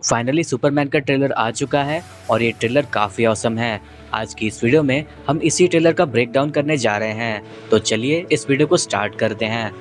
Finally Superman का trailer आ चुका है और ये ट्रेलर काफ़ी ऑसम है। आज की इस वीडियो में हम इसी ट्रेलर का ब्रेक डाउन करने जा रहे हैं, तो चलिए इस वीडियो को स्टार्ट करते हैं।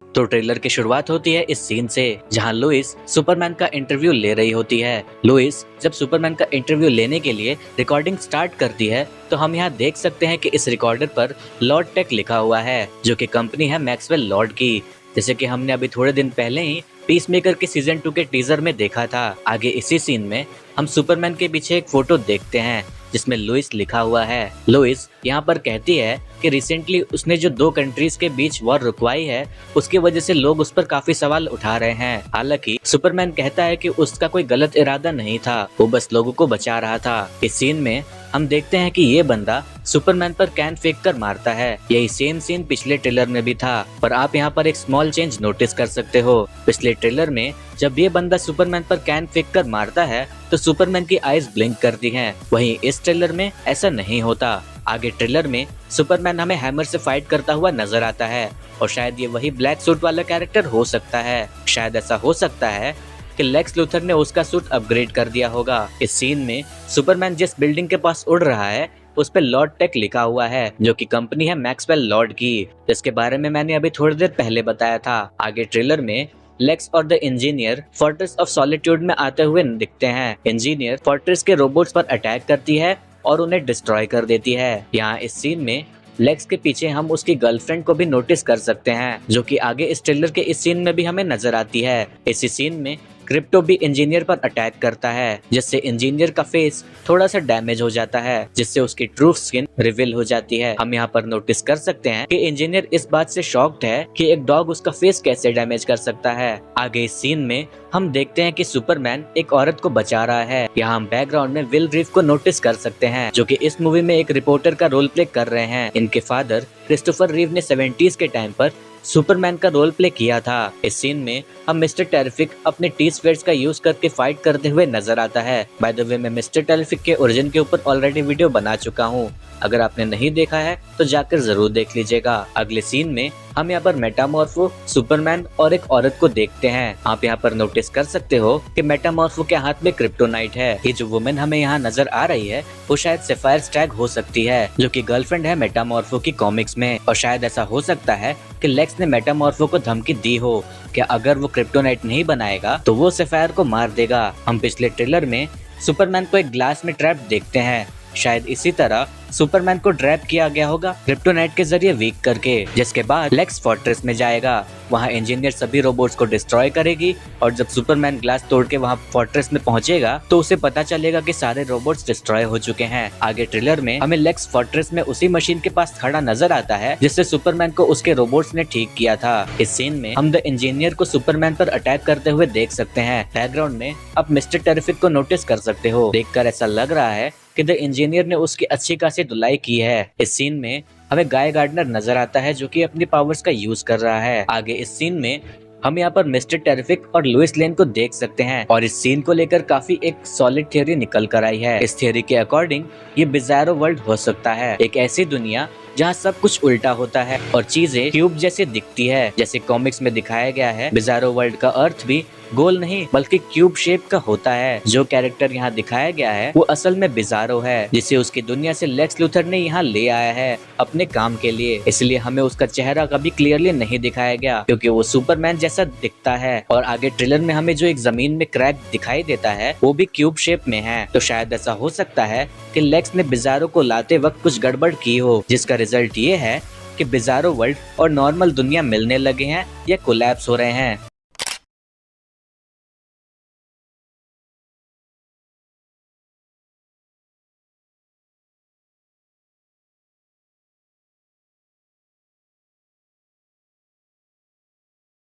तो ट्रेलर की शुरुआत होती है इस सीन से, जहां लुइस सुपरमैन का इंटरव्यू ले रही होती है। लुइस जब सुपरमैन का इंटरव्यू लेने के लिए रिकॉर्डिंग स्टार्ट करती है, तो हम यहाँ देख सकते हैं कि इस रिकॉर्डर पर लॉर्ड टेक लिखा हुआ है, जो कि कंपनी है मैक्सवेल लॉर्ड की। जैसे कि हमने अभी थोड़े दिन पहले ही पीसमेकर के सीजन 2 के टीजर में देखा था। आगे इसी सीन में हम सुपरमैन के पीछे एक फोटो देखते हैं जिसमें लुइस लिखा हुआ है। लुइस यहाँ पर कहती है कि रिसेंटली उसने जो दो कंट्रीज के बीच वॉर रुकवाई है, उसकी वजह से लोग उस पर काफी सवाल उठा रहे हैं। हालांकि सुपरमैन कहता है कि उसका कोई गलत इरादा नहीं था, वो बस लोगों को बचा रहा था। इस सीन में हम देखते हैं कि ये बंदा सुपरमैन पर कैन फेंक कर मारता है। यही सेम सीन पिछले ट्रेलर में भी था, पर आप यहाँ पर एक स्मॉल चेंज नोटिस कर सकते हो। पिछले ट्रेलर में जब ये बंदा सुपरमैन पर कैन फेंक कर मारता है तो सुपरमैन की आईज ब्लिंक करती हैं। वहीं इस ट्रेलर में ऐसा नहीं होता। आगे ट्रेलर में सुपरमैन हमें हैमर से फाइट करता हुआ नजर आता है और शायद ये वही ब्लैक सूट वाला कैरेक्टर हो सकता है। शायद ऐसा हो सकता है कि लेक्स लूथर ने उसका सूट अपग्रेड कर दिया होगा। इस सीन में सुपरमैन जिस बिल्डिंग के पास उड़ रहा है उस पे लॉर्ड टेक लिखा हुआ है, जो कि कंपनी है मैक्सवेल लॉर्ड की, जिसके बारे में मैंने अभी थोड़ी देर पहले बताया था। आगे ट्रेलर में लेक्स और the engineer fortress of solitude में आते हुए दिखते हैं। इंजीनियर फोर्ट्रेस के रोबोट्स पर अटैक करती है और उन्हें डिस्ट्रॉय कर देती है। यहाँ इस सीन में लेक्स के पीछे हम उसकी गर्लफ्रेंड को भी नोटिस कर सकते हैं, जो कि आगे इस ट्रेलर के इस सीन में भी हमें नजर आती है। इसी सीन में क्रिप्टो भी इंजीनियर पर अटैक करता है, जिससे इंजीनियर का फेस थोड़ा सा डैमेज हो जाता है, जिससे उसकी ट्रू स्किन रिवील हो जाती है। हम यहाँ पर नोटिस कर सकते हैं कि इंजीनियर इस बात से शॉक्ड है कि एक डॉग उसका फेस कैसे डैमेज कर सकता है। आगे इस सीन में हम देखते हैं कि सुपरमैन एक औरत को बचा रहा है। यहाँ हम बैकग्राउंड में विल रीफ को नोटिस कर सकते हैं, जो कि इस मूवी में एक रिपोर्टर का रोल प्ले कर रहे हैं। इनके फादर क्रिस्टोफर रीव ने 70s के टाइम पर सुपरमैन का रोल प्ले किया था। इस सीन में हम मिस्टर टेरिफिक अपने टी स्वेट्स का यूज करके फाइट करते हुए नजर आता है। बाय द वे, मैं मिस्टर टेरिफिक के ओरिजिन के ऊपर ऑलरेडी वीडियो बना चुका हूँ, अगर आपने नहीं देखा है तो जाकर जरूर देख लीजिएगा। अगले सीन में हम यहाँ पर मेटामॉर्फो, सुपरमैन और एक औरत को देखते हैं। आप यहाँ पर नोटिस कर सकते हो कि मेटामॉर्फो के हाथ में क्रिप्टोनाइट है। ये जो वुमेन हमें यहाँ नजर आ रही है वो शायद सफायर स्टैग हो सकती है, जो कि गर्लफ्रेंड है मेटामॉर्फो की कॉमिक्स में। और शायद ऐसा हो सकता है कि लेक्स ने मेटामॉर्फो को धमकी दी हो कि अगर वो क्रिप्टोनाइट नहीं बनाएगा तो वो सफायर को मार देगा। हम पिछले ट्रेलर में सुपरमैन को एक ग्लास में ट्रैप देखते हैं। शायद इसी तरह सुपरमैन को ट्रैप किया गया होगा क्रिप्टोनाइट के जरिए वीक करके, जिसके बाद लेक्स फोर्ट्रेस में जाएगा। वहाँ इंजीनियर सभी रोबोट्स को डिस्ट्रॉय करेगी और जब सुपरमैन ग्लास तोड़ के वहाँ फोर्ट्रेस में पहुंचेगा तो उसे पता चलेगा कि सारे रोबोट्स डिस्ट्रॉय हो चुके हैं। आगे ट्रेलर में हमें लेक्स फोर्ट्रेस में उसी मशीन के पास खड़ा नजर आता है जिससे सुपरमैन को उसके रोबोट्स ने ठीक किया था। इस सीन में हम द इंजीनियर को सुपरमैन पर अटैक करते हुए देख सकते हैं। बैकग्राउंड में आप मिस्टर टेरिफिक को नोटिस कर सकते हो। देखकर ऐसा लग रहा है कि द इंजीनियर ने उसकी अच्छी खासी धुलाई की है। इस सीन में हमें गाय गार्डनर नजर आता है, जो कि अपनी पावर्स का यूज कर रहा है। आगे इस सीन में हम यहाँ पर मिस्टर टेरिफिक और लुइस लेन को देख सकते हैं और इस सीन को लेकर काफी एक सॉलिड थ्योरी निकल कर आई है। इस थ्योरी के अकॉर्डिंग ये बिज़ारो वर्ल्ड हो सकता है, एक ऐसी दुनिया जहाँ सब कुछ उल्टा होता है और चीजें क्यूब जैसे दिखती है, जैसे कॉमिक्स में दिखाया गया है। बिज़ारो वर्ल्ड का अर्थ भी गोल नहीं बल्कि क्यूब शेप का होता है। जो कैरेक्टर यहाँ दिखाया गया है वो असल में बिज़ारो है, जिसे उसकी दुनिया से लेक्स लूथर ने यहाँ ले आया है अपने काम के लिए। इसलिए हमें उसका चेहरा कभी क्लियरली नहीं दिखाया गया, क्योंकि वो सुपरमैन जैसा दिखता है। और आगे ट्रेलर में हमें जो एक जमीन में क्रैक दिखाई देता है वो भी क्यूब शेप में है। तो शायद ऐसा हो सकता है कि लेक्स ने बिज़ारो को लाते वक्त कुछ गड़बड़ की हो, जिसका रिजल्ट ये है कि बिज़ारो वर्ल्ड और नॉर्मल दुनिया मिलने लगे हैं या कोलैप्स हो रहे हैं।